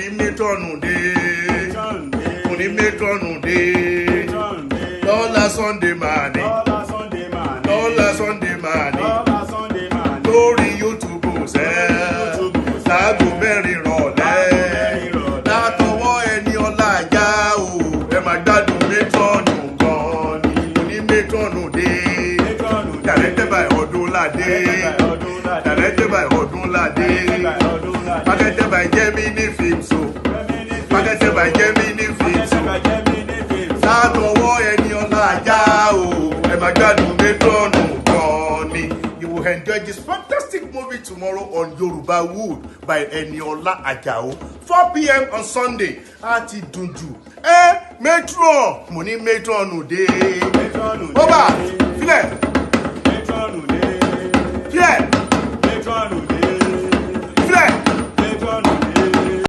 ní méjọ́nù dé. Mo ní méjọ́nù dé. Lọ́la Sunday máa ní. Lọ́la Sunday máa ní. Lórí YouTube sẹ́. Láago mẹ́rin rọ̀lẹ́. Látọwọ́ Ẹniọlá Àjà o. Ẹ máa gbádùn méjọ́nù gan ni. Mo ní méjọ́nù dé. Directed by Odunlade. Directed by Odunlade. Marketed by Gemini Films. Marketed by Gemini Films. Látọwọ́ Ẹniọlá Àjà o. Ẹ máa gbádùn méjọ́nù gan ni. You will enjoy this fantastic movie tomorrow on Yoruba Wood by Ẹniọlá Àjà 4 p.m. on Sunday. Àti dunju. Metron. Mo ní méjọ́nù dé. Over. Filẹ̀.